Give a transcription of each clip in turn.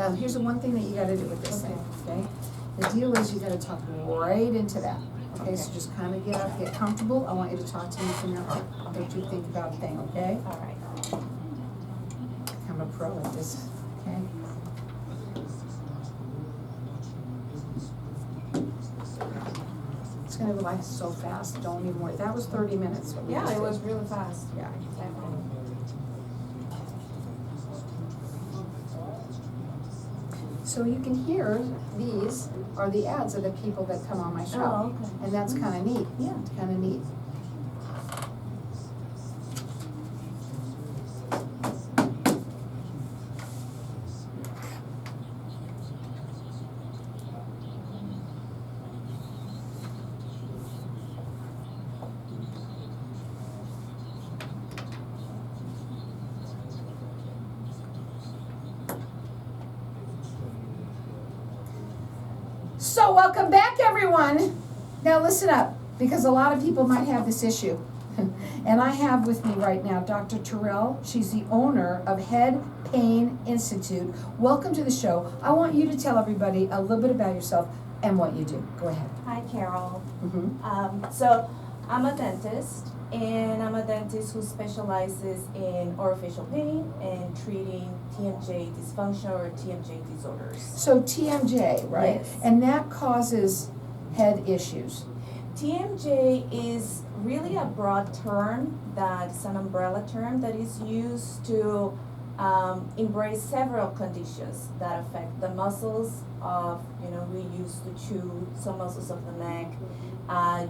Now, here's the one thing that you gotta do with this thing, okay? The deal is you gotta talk right into that, okay? So just kinda get up, get comfortable, I want you to talk to me from now, don't you think about a thing, okay? All right. I'm a pro at this, okay? It's gonna go by so fast, don't even worry, that was 30 minutes. what we Yeah, just it did. was really fast. Yeah. So you can hear, these are the ads of the people that come on my show. Oh, okay. And that's kinda neat, Yeah. it's kinda neat. So welcome back, everyone. Now listen up, because a lot of people might have this issue. And I have with me right now Dr. Terrell. She's the owner of Head Pain Institute. Welcome to the show. I want you to tell everybody a little bit about yourself and what you do. Go ahead. Hi, Carol. Mm-hmm. So I'm a dentist, and I'm a dentist who specializes in orificial pain and treating TMJ dysfunction or TMJ disorders. So TMJ, right? Yes. And that causes head issues. TMJ is really a broad term that's an umbrella term that is used to embrace several conditions that affect the muscles of, we used to chew, some muscles of the neck,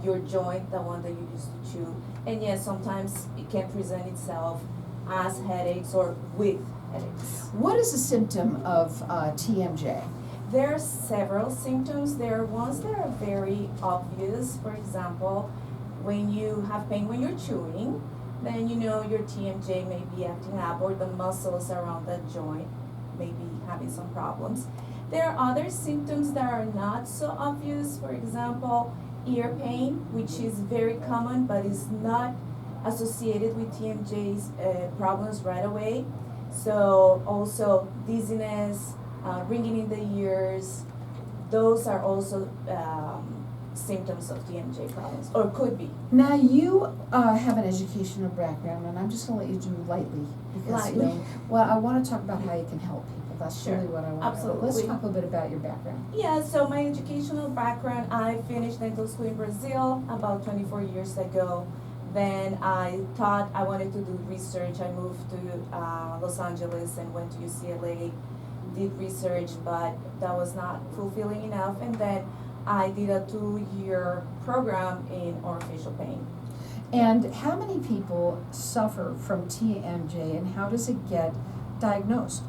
your joint, the one that you used to chew. And yes, sometimes it can present itself as headaches or with headaches. What is a symptom of TMJ? There are several symptoms. There are ones that are very obvious. For example, when you have pain when you're chewing, then your TMJ may be acting up, or the muscles around that joint may be having some problems. There are other symptoms that are not so obvious. For example, ear pain, which is very common but is not associated with TMJ's problems right away. So also dizziness, ringing in the ears, those are also symptoms of TMJ problems, or could be. Now you have an educational background, and I'm just going to let you do lightly because Lightly. Well, I want to talk about how you can help people. That's Sure. really what I want. Absolutely. Let's talk a little bit about your background. Yeah, so my educational background, I finished dental school in Brazil about 24 years ago. Then I thought I wanted to do research. I moved to Los Angeles and went to UCLA, did research, but that was not fulfilling enough. And then I did a 2-year program in orificial pain. And how many people suffer from TMJ, and how does it get diagnosed?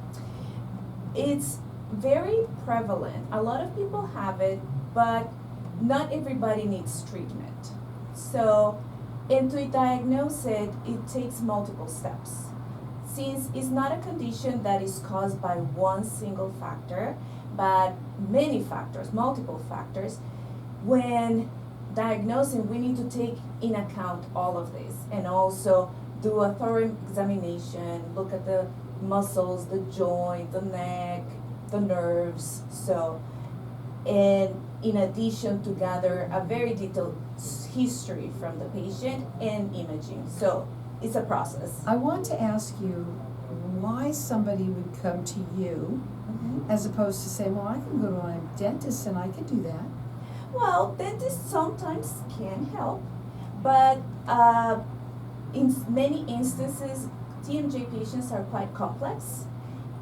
It's very prevalent. A lot of people have it, but not everybody needs treatment. So, and to diagnose it, it takes multiple steps. Since it's not a condition that is caused by one single factor, but many factors, multiple factors, when diagnosing, we need to take in account all of this and also do a thorough examination, look at the muscles, the joint, the neck, the nerves. So, and in addition to gather a very detailed history from the patient and imaging. So it's a process. I want to ask you why somebody would come to you as opposed to saying, well, I can go to my dentist and I can do that. Well, dentists sometimes can help, but in many instances, TMJ patients are quite complex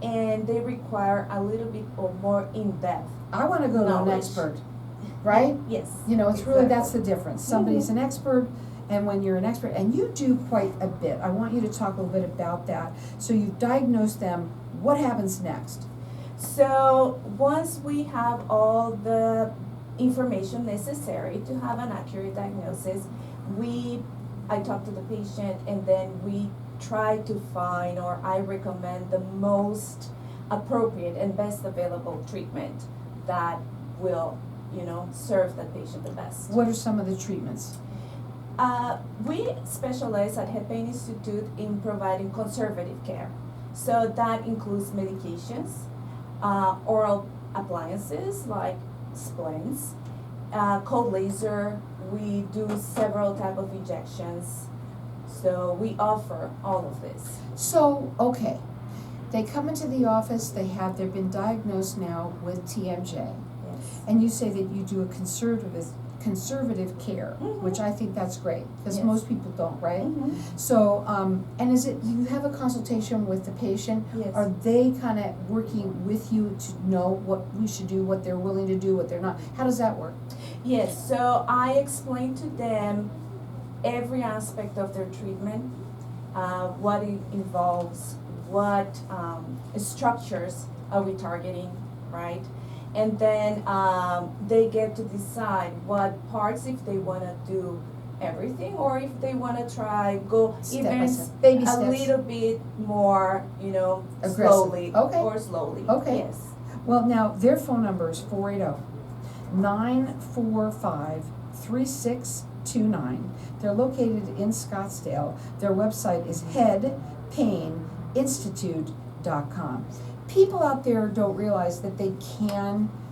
and they require a little bit or more in-depth. I want to go to an Knowledge. expert, right? Yes. It's really, exactly. that's the difference. Somebody's an expert, and when you're an expert, and you do quite a bit, I want you to talk a little bit about that. So you've diagnosed them, what happens next? So once we have all the information necessary to have an accurate diagnosis, I talk to the patient and then we try to find, or I recommend the most appropriate and best available treatment that will, serve the patient the best. What are some of the treatments? We specialize at Head Pain Institute in providing conservative care. So that includes medications, oral appliances like splints, cold laser. We do several type of injections. So we offer all of this. So, okay, they come into the office, they've been diagnosed now with TMJ, Yes. and you say that you do a conservative care, Mhm. which I think that's great, because Yes. most people don't, right? Mhm. So, and is it, you have a consultation with the patient? Yes. Are they kind of working with you to know what we should do, what they're willing to do, what they're not? How does that work? Yes, so I explain to them every aspect of their treatment, what it involves, what structures are we targeting, right? And then they get to decide what parts, if they want to do everything, or if they want to try go Step even by step, baby a steps. little bit more, Aggressive. slowly Okay. or slowly. Okay. Yes. Well, now, their phone number is 480-945-3629. They're located in Scottsdale. Their website is headpaininstitute.com. People out there don't realize that they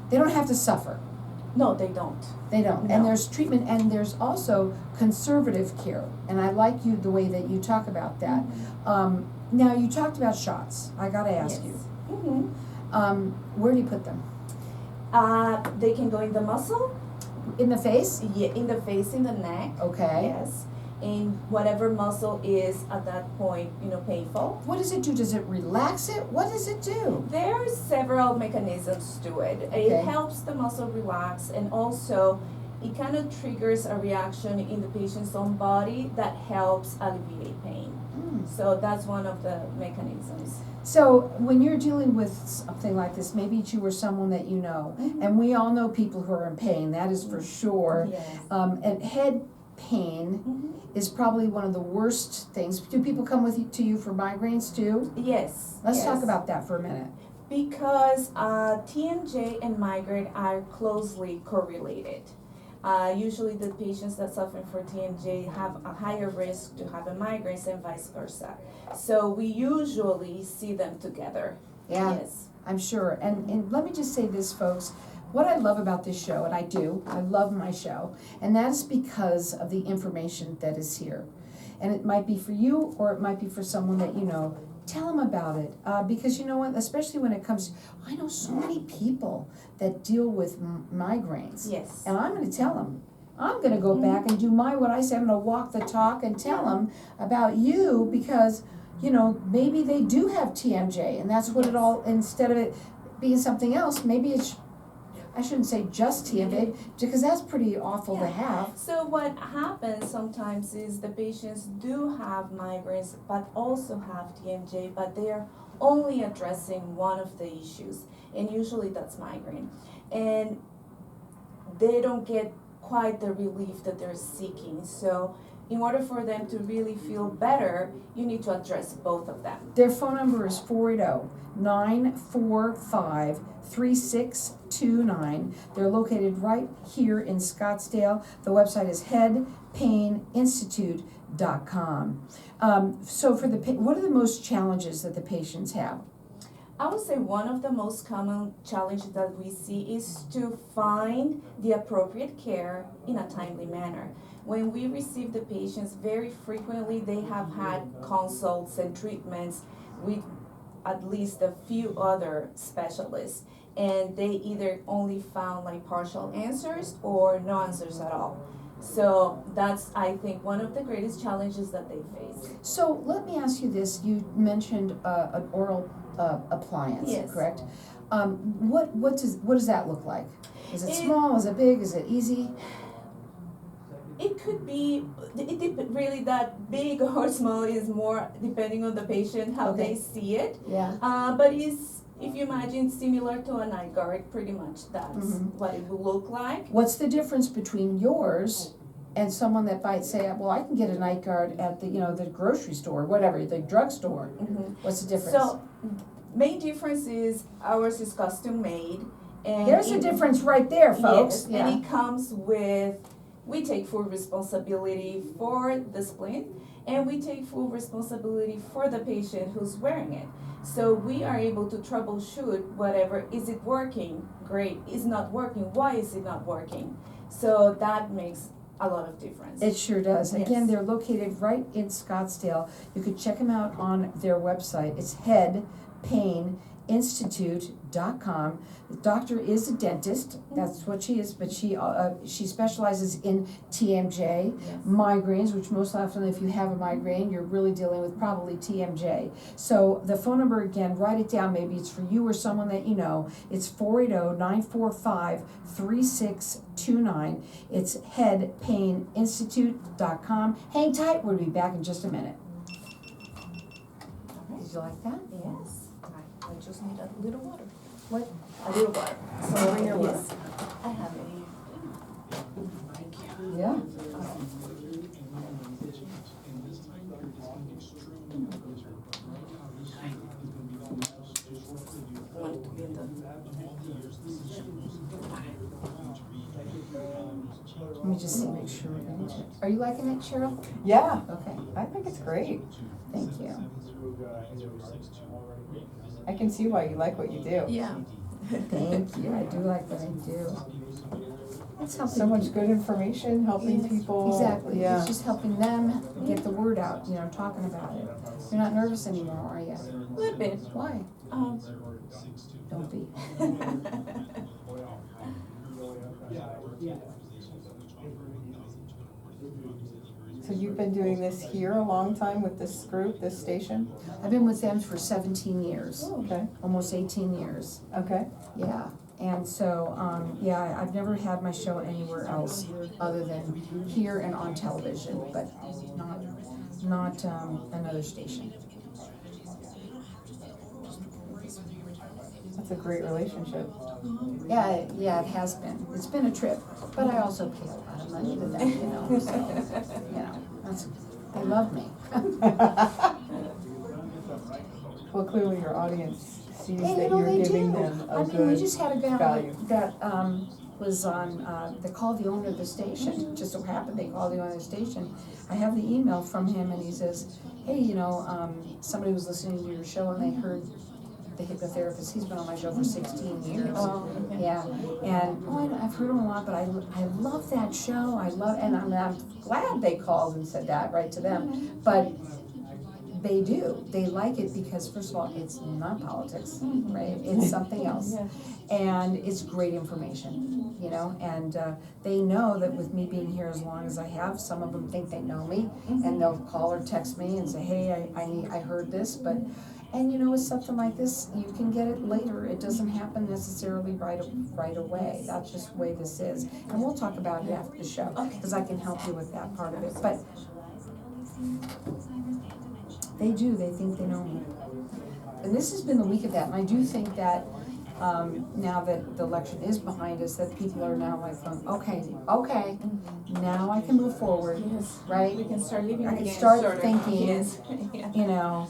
don't have to suffer. No, they don't. They don't. No. And there's treatment, and there's also conservative care. And I like the way that you talk about that. Now, you talked about shots. I gotta ask you. Mm-hmm. Where do you put them? They can go in the muscle, In the face? in the face, in the neck. Okay. Yes. In whatever muscle is at that point, painful. What does it do? Does it relax it? What does it do? There are several mechanisms to it. Okay. It helps the muscle relax, and also it kind of triggers a reaction in the patient's own body that helps alleviate pain. So that's one of the mechanisms. So when you're dealing with something like this, maybe it's you or someone that you know, and we all know people who are in pain, that is for sure. Yes. And head pain is probably one of the worst things. Do people come to you for migraines too? Yes. Let's yes. talk about that for a minute. Because TMJ and migraine are closely correlated. Usually the patients that suffer from TMJ have a higher risk to have a migraine and vice versa. So we usually see them together. Yeah, Yes. I'm sure. And let me just say this, folks. What I love about this show, and I love my show, and that's because of the information that is here. And it might be for you, or it might be for someone that you know. Tell them about it, because you know what, especially when it comes, I know so many people that deal with migraines. Yes. And I'm gonna tell them, I'm gonna go back and do what I say, I'm gonna walk the talk and tell them about you, because, maybe they do have TMJ, and that's what it all, instead of it being something else, maybe I shouldn't say just TMJ, because that's pretty awful to have. So what happens sometimes is the patients do have migraines but also have TMJ, but they are only addressing one of the issues, and usually that's migraine. And they don't get quite the relief that they're seeking. So in order for them to really feel better, you need to address both of them. Their phone number is 480-945-3629. They're located right here in Scottsdale. The website is headpaininstitute.com. So what are the most challenges that the patients have? I would say one of the most common challenges that we see is to find the appropriate care in a timely manner. When we receive the patients, very frequently they have had consults and treatments with at least a few other specialists, and they either only found partial answers or no answers at all. So that's, I think, one of the greatest challenges that they face. So let me ask you this. You mentioned an oral appliance, Yes. correct? What does that look like? Is it small? Is it big? Is it easy? It could be, really that big or small is more depending on the patient, how Okay. they see it. Yeah. But if you imagine similar to a night guard, pretty much that's what it will look like. What's the difference between yours and someone that might say, well, I can get a night guard at the grocery store, whatever, the drugstore? What's the difference? So, main difference is ours is custom made. And There's a difference right there, folks. Yes, and it comes with we take full responsibility for the splint, and we take full responsibility for the patient who's wearing it. So we are able to troubleshoot whatever, is it working? Great. Is not working? Why is it not working? So that makes a lot of difference. It sure does. Again, Yes. they're located right in Scottsdale. You could check them out on their website. It's headpaininstitute.com. The doctor is a dentist. That's what she is, but she specializes in TMJ, Yes. migraines, which most often if you have a migraine, you're really dealing with probably TMJ. So the phone number again, write it down. Maybe it's for you or someone that you know. It's 480-945-3629. It's headpaininstitute.com. Hang tight. We'll be back in just a minute. Did you like that? Yes. I just need a little water. What? A little water. So Bring your water. yes, I have it. Yeah. I want it to be in the. Let me just see, make sure we're getting to it. Are you liking it, Cheryl? Yeah, Okay, I think it's great. thank you. I can see why you like what you do. Yeah. Thank you. I do like what I do. It's helping So much people. good information, helping Yes, people. Exactly. Yeah. It's just helping them get the word out, you know, talking about it. You're not nervous anymore, are you? A little bit. Why? Don't be. So you've been doing this here a long time with this group, this station? I've been with them for 17 years, Okay, almost 18 years. okay. Yeah. And so, yeah, I've never had my show anywhere else other than here and on television, but not another station. That's a great relationship. Yeah, it has been. It's been a trip, but I also pay a lot of money to them, you know, so, you know, they love me. Well, clearly your audience sees Hey, that you know, you're they giving do. them I a mean, we good just had a guy value. that was on, they called the owner of the station, just so happened they called the owner of the station. I have the email from him and he says, hey, you know, somebody was listening to your show and they heard the hypnotherapist, he's been on my show for 16 years. Oh, okay. Yeah, and I've heard him a lot, but I love that show. I'm glad they called and said that right to them. But they do. They like it because first of all, it's not politics, right? It's something else, Yeah. and it's great information, you know. And they know that with me being here as long as I have, some of them think they know me, and they'll call or text me and say, hey, I heard this, but. And you know, with something like this, you can get it later. It doesn't happen necessarily right away. That's just the way this is. And we'll talk about it after the show, because I can help you with that part of it. But they do, they think they know me. And this has been the week of that, and I do think that now that the election is behind us, that people are now like, okay, now I can move forward, Yes. right? We can start living I again. can start sort of. thinking. Yes. Yeah. You know,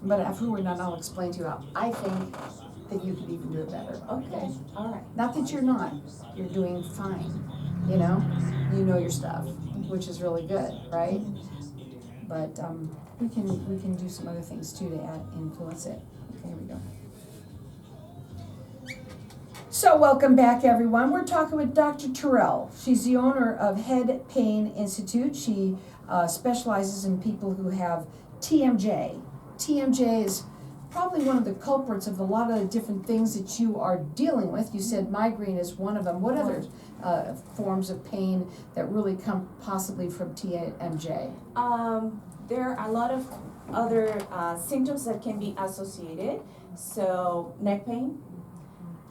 but afterward, I'll explain to you how I think that you could even do it better. Okay. All right. Not that you're not, you're doing fine, you know your stuff, which is really good, right? But we can do some other things too to influence it. Okay, here we go. So welcome back, everyone. We're talking with Dr. Terrell. She's the owner of Head Pain Institute. She specializes in people who have TMJ. TMJ is probably one of the culprits of a lot of the different things that you are dealing with. You said migraine is one of them. What other forms of pain that really come possibly from TMJ? There are a lot of other symptoms that can be associated. So neck pain,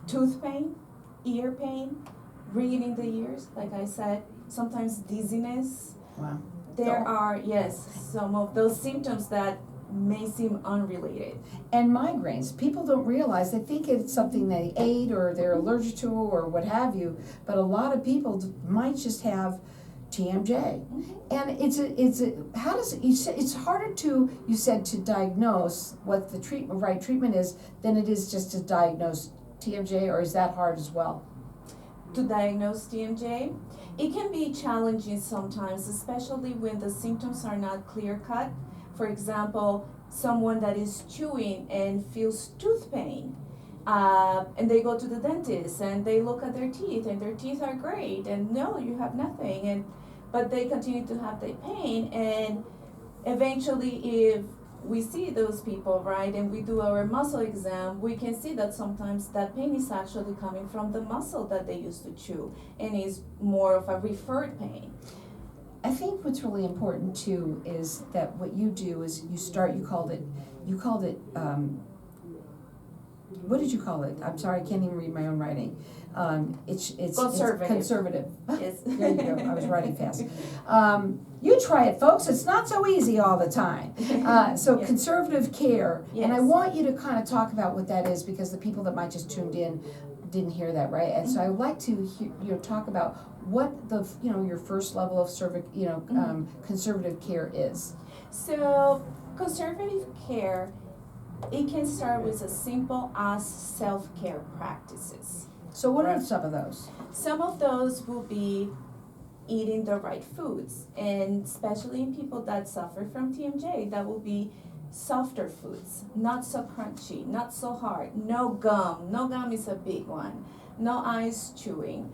tooth pain, ear pain, ringing in the ears, like I said, sometimes dizziness. Wow. There are, yes, some of those symptoms that may seem unrelated. And migraines, people don't realize, they think it's something they ate or they're allergic to or what have you, but a lot of people might just have TMJ. And how does it, it's harder you said to diagnose what the right treatment is than it is just to diagnose TMJ, or is that hard as well? To diagnose TMJ, it can be challenging sometimes, especially when the symptoms are not clear cut. For example, someone that is chewing and feels tooth pain, and they go to the dentist and they look at their teeth and their teeth are great, and no, you have nothing, but they continue to have the pain, and eventually if we see those people, right, and we do our muscle exam, we can see that sometimes that pain is actually coming from the muscle that they used to chew and is more of a referred pain. I think what's really important too is that what you do is you called it, what did you call it? I'm sorry, I can't even read my own writing. It's Conservative. Conservative. Yes. There you go, I was writing fast. You try it, folks, it's not so easy all the time. So Yes. conservative care, and I Yes. want you to kind of talk about what that is, because the people that might just tuned in didn't hear that, right? And so I would like to hear, talk about what your first level of conservative care is. So conservative care, it can start with as simple as self-care practices. So what are Right. some of those? Some of those will be eating the right foods, and especially in people that suffer from TMJ, that will be softer foods, not so crunchy, not so hard, no gum. No gum is a big one. No ice chewing.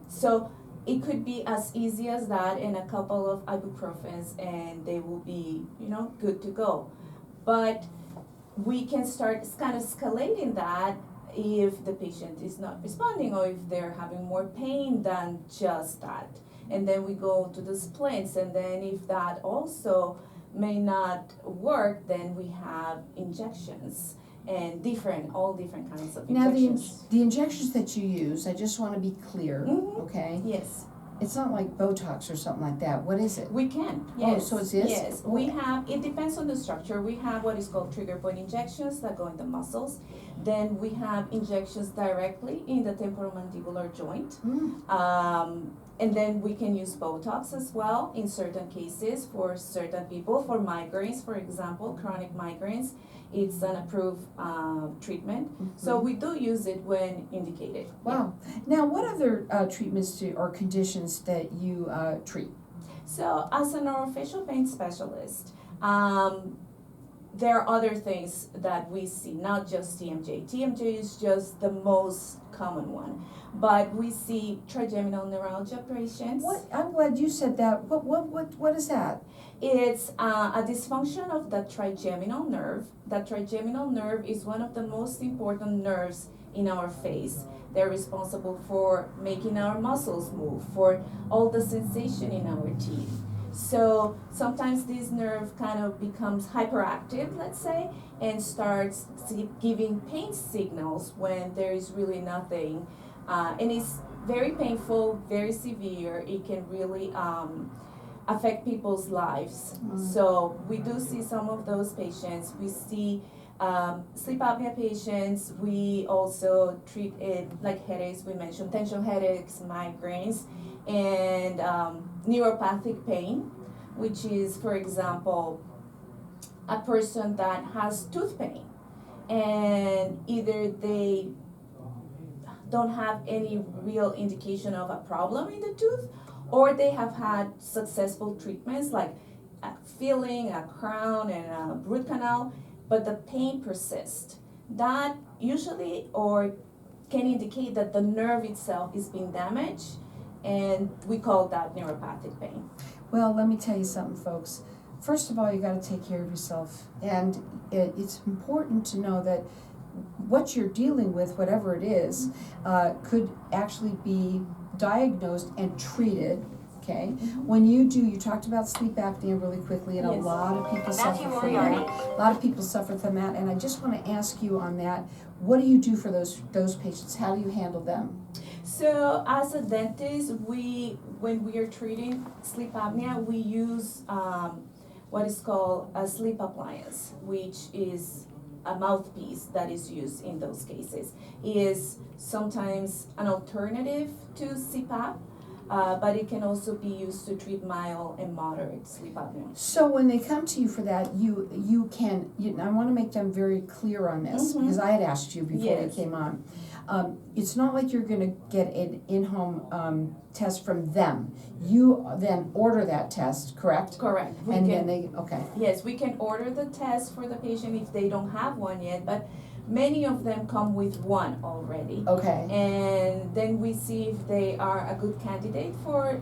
So it could be as easy as that, and a couple of ibuprofens, and they will be, good to go. But we can start kind of escalating that if the patient is not responding, or if they're having more pain than just that. And then we go to the splints, and then if that also may not work, then we have injections and all different kinds of Now, injections. the injections that you use, I just want to be clear, Mhm. okay? Yes, It's not like Botox or something like that. What is it? we can, Oh, yes. so it is? Yes, we have, it depends on the structure. We have what is called trigger point injections that go in the muscles. Then we have injections directly in the temporomandibular joint. And then we can use Botox as well in certain cases for certain people. For migraines, for example, chronic migraines, it's an approved treatment. So we do use it when indicated. Wow. Now, what other treatments or conditions that you treat? So as an orofacial pain specialist, there are other things that we see, not just TMJ. TMJ is just the most common one, but we see trigeminal neuralgia patients. I'm glad you said that. What is that? It's a dysfunction of the trigeminal nerve. The trigeminal nerve is one of the most important nerves in our face. They're responsible for making our muscles move, for all the sensation in our teeth. So sometimes this nerve kind of becomes hyperactive, let's say, and starts giving pain signals when there is really nothing. And it's very painful, very severe. It can really affect people's lives. So we do see some of those patients. We see sleep apnea patients. We also treat it like headaches. We mentioned tension headaches, migraines, and neuropathic pain, which is, for example, a person that has tooth pain, and either they don't have any real indication of a problem in the tooth, or they have had successful treatments like a filling, a crown, and a root canal, but the pain persists. That usually can indicate that the nerve itself is being damaged, and we call that neuropathic pain. Well, let me tell you something, folks. First of all, you got to take care of yourself, and it's important to know that what you're dealing with, whatever it is, could actually be diagnosed and treated. Okay. When you talked about sleep apnea really quickly, and Yes. a lot of people suffer from Moriarty. that. A lot of people suffer from that, and I just want to ask you on that. What do you do for those patients? How do you handle them? So as a dentist, when we are treating sleep apnea, we use what is called a sleep appliance, which is a mouthpiece that is used in those cases. It is sometimes an alternative to CPAP. but it can also be used to treat mild and moderate sleep apnea. So when they come to you for that, I wanna make them very clear on this, Mhm. because I had asked you before you Yes. came on. It's not like you're gonna get an in-home, test from them. You then order that test, correct? Correct. We And can- then okay, Yes, we can order the test for the patient if they don't have one yet, but many of them come with one already. okay. And then we see if they are a good candidate for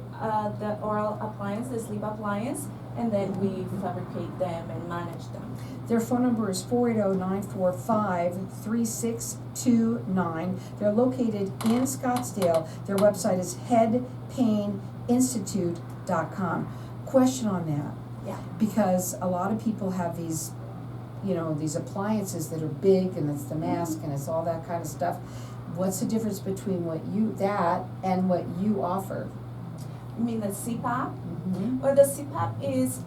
the oral appliance, the sleep appliance, and then we fabricate them and manage them. Their phone number is 480-945-3629. They're located in Scottsdale. Their website is headpaininstitute.com. Question on that. Yeah. Because a lot of people have these, these appliances that are big, and it's the mask and it's all that kind of stuff. What's the difference between that and what you offer? You mean the CPAP? Mm-hmm. Well, the CPAP is,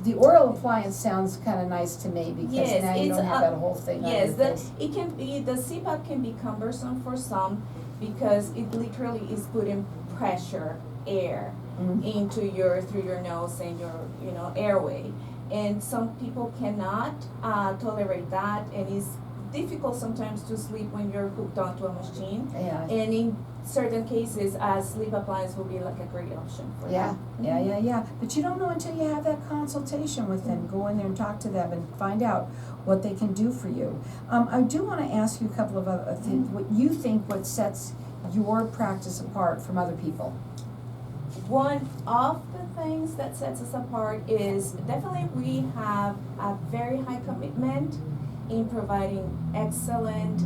The oral appliance sounds kind of nice to me, because Yes, now you it's don't have a- that whole thing on yes, your the face. CPAP can be cumbersome for some because it literally is putting pressure, air, Mhm. through your nose and your airway. And some people cannot tolerate that, and it's difficult sometimes to sleep when you're hooked onto a machine. Yeah. And in certain cases, a sleep appliance will be like a great option for Yeah, that. yeah. But you don't know until you have that consultation with them. Go in there and talk to them and find out what they can do for you. I do want to ask you a couple of other things. What you think what sets your practice apart from other people? One of the things that sets us apart is definitely we have a very high commitment in providing excellent,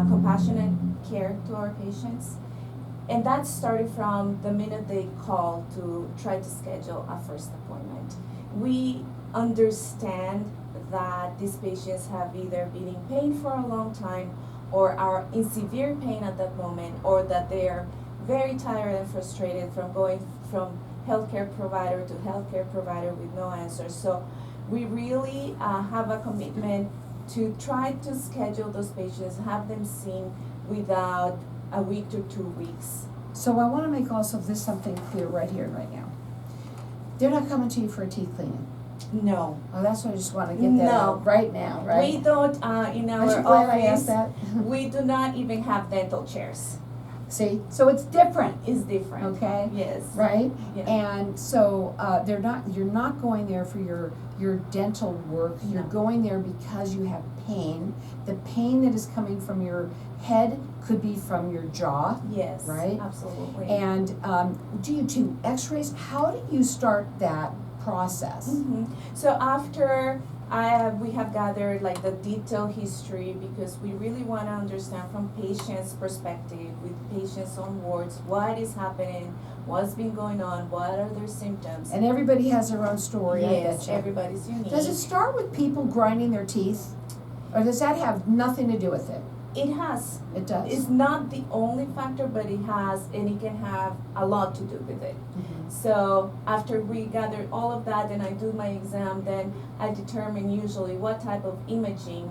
compassionate care to our patients. And that started from the minute they call to try to schedule a first appointment. We understand that these patients have either been in pain for a long time or are in severe pain at that moment, or that they're very tired and frustrated from going from healthcare provider to healthcare provider with no answers. So we really have a commitment to try to schedule those patients, have them seen without a week to 2 weeks. So I want to make also this something clear right here and right now. They're not coming to you for a teeth cleaning. No. Oh, that's what I just want to get that No. out right now, right? We don't, in Aren't our you glad I asked office, that? we do not even have dental chairs. See, so it's different, It's different. okay? Yes. Right? Yeah. And so, you're not going there for your dental work, you're No. going there because you have pain. The pain that is coming from your head could be from your jaw, Yes. Right? Absolutely. and, do you do x-rays? How do you start that process? Mhm. So after we have gathered like the detailed history, because we really want to understand from patients' perspective, with patients on wards, what is happening, what's been going on, what are their symptoms. And everybody has their own story, I Yes, betcha. everybody's unique. Does it start with people grinding their teeth? Or does that have nothing to do with it? It has. It does. It's not the only factor, but it has, and it can have a lot to do with it. Mhm. So after we gather all of that and I do my exam, then I determine usually what type of imaging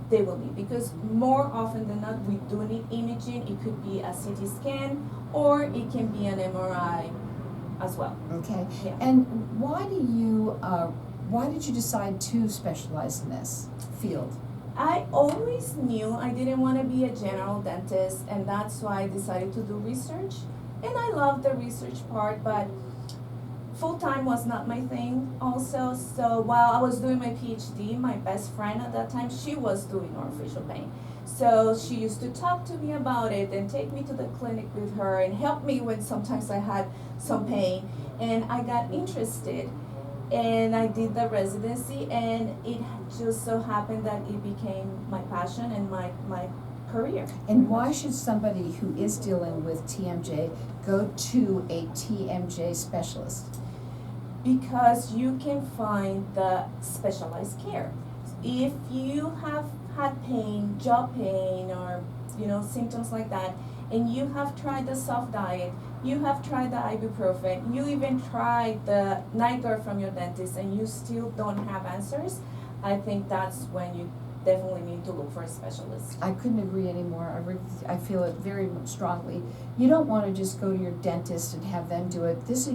they will need. Because more often than not, we do need imaging. It could be a CT scan or it can be an MRI as well. Okay, Yeah. and why did you decide to specialize in this field? I always knew I didn't want to be a general dentist, and that's why I decided to do research. And I love the research part, but full-time was not my thing also. So while I was doing my PhD, my best friend at that time, she was doing orofacial pain. So she used to talk to me about it and take me to the clinic with her and help me when sometimes I had some pain. And I got interested. And I did the residency, and it just so happened that it became my passion and my career. And why should somebody who is dealing with TMJ go to a TMJ specialist? Because you can find the specialized care. If you have had pain, jaw pain, or symptoms like that, and you have tried the soft diet, you have tried the ibuprofen, you even tried the night guard from your dentist, and you still don't have answers, I think that's when you definitely need to look for a specialist. I couldn't agree anymore. I feel it very strongly. You don't wanna just go to your dentist and have them do it. That's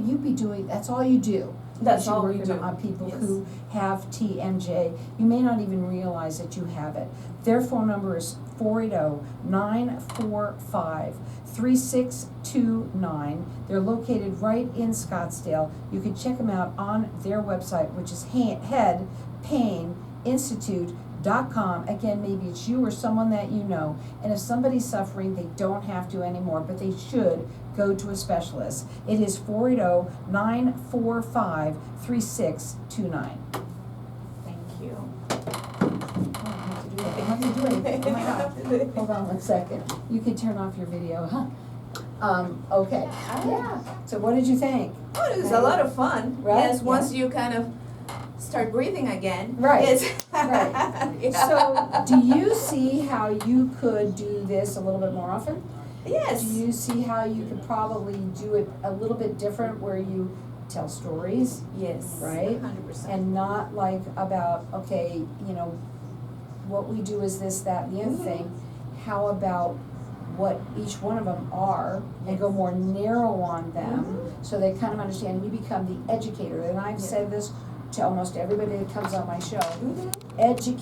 all you do. That's You're all we working do. on people Yes. who have TMJ. You may not even realize that you have it. Their phone number is 480-945-3629. They're located right in Scottsdale. You can check them out on their website, which is headpaininstitute.com. Again, maybe it's you or someone that you know. And if somebody's suffering, they don't have to anymore, but they should go to a specialist. It is 480-945-3629. Thank you. I don't have to do anything. Oh my God. Hold on one second. You can turn off your video, huh? Okay. Yeah. So what did you think? Oh, it was a lot of fun. Right? Yes, once you kind of start breathing again. Right. Yes. Right. Yeah. So do you see how you could do this a little bit more often? Yes. Do you see how you could probably do it a little bit different where you tell stories Yes. Right? 100%. and not like about, okay, you know, what we do is this, that, and the other Mhm. thing. How about what each one of them are and go more narrow on them so they kind of understand. You become the educator. And I've Yeah. said this to almost everybody that comes on my show. Mhm. Educate